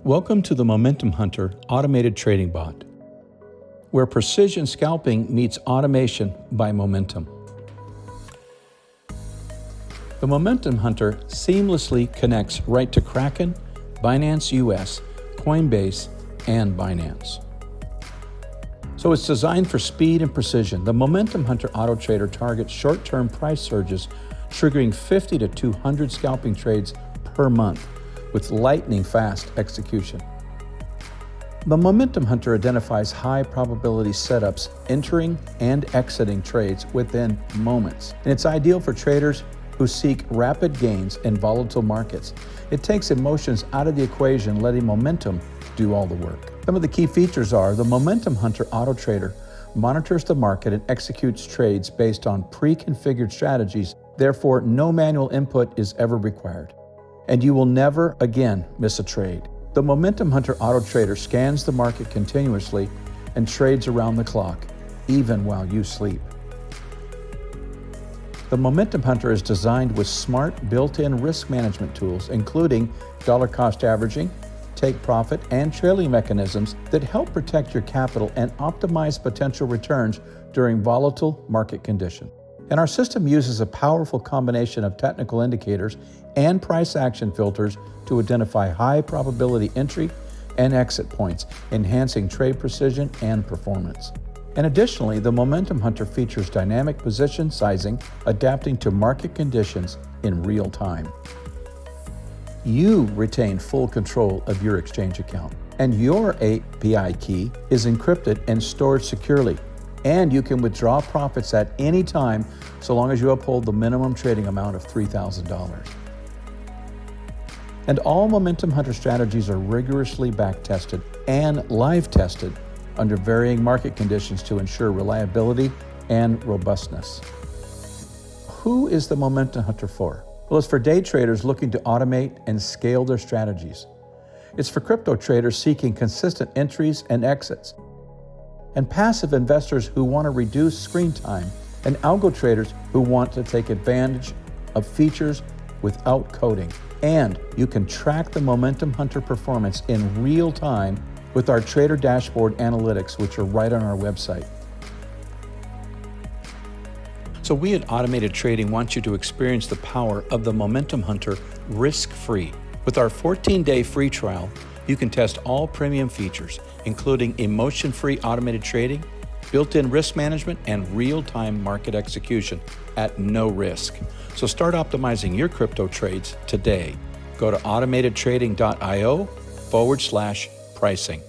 Welcome to the Momentum Hunter automated trading bot, where precision scalping meets automation by momentum. The Momentum Hunter seamlessly connects right to Kraken, Binance US, Coinbase, and Binance. So it's designed for speed and precision. The Momentum Hunter Auto Trader targets short-term price surges, triggering 50 to 200 scalping trades per month with lightning-fast execution. The Momentum Hunter identifies high probability setups, entering and exiting trades within moments. And it's ideal for traders who seek rapid gains in volatile markets. It takes emotions out of the equation, letting momentum do all the work. Some of the key features are the Momentum Hunter Auto Trader monitors the market and executes trades based on pre-configured strategies. Therefore, no manual input is ever required, and you will never again miss a trade. The Momentum Hunter Auto Trader scans the market continuously and trades around the clock, even while you sleep. The Momentum Hunter is designed with smart built-in risk management tools, including dollar cost averaging, take profit, and trailing mechanisms that help protect your capital and optimize potential returns during volatile market conditions. And our system uses a powerful combination of technical indicators and price action filters to identify high probability entry and exit points, enhancing trade precision and performance. And additionally, the Momentum Hunter features dynamic position sizing, adapting to market conditions in real time. You retain full control of your exchange account, and your API key is encrypted and stored securely. And you can withdraw profits at any time so long as you uphold the minimum trading amount of $3,000. And all Momentum Hunter strategies are rigorously back-tested and live-tested under varying market conditions to ensure reliability and robustness. Who is the Momentum Hunter for? Well, it's for day traders looking to automate and scale their strategies. It's for crypto traders seeking consistent entries and exits, and passive investors who want to reduce screen time, and algo traders who want to take advantage of features without coding. And you can track the Momentum Hunter performance in real time with our Trader Dashboard analytics, which are right on our website. So we at Automated Trading want you to experience the power of the Momentum Hunter risk-free. With our 14-day free trial, you can test all premium features, including emotion-free automated trading, built-in risk management, and real-time market execution at no risk. So start optimizing your crypto trades today. Go to automatedtrading.io/pricing.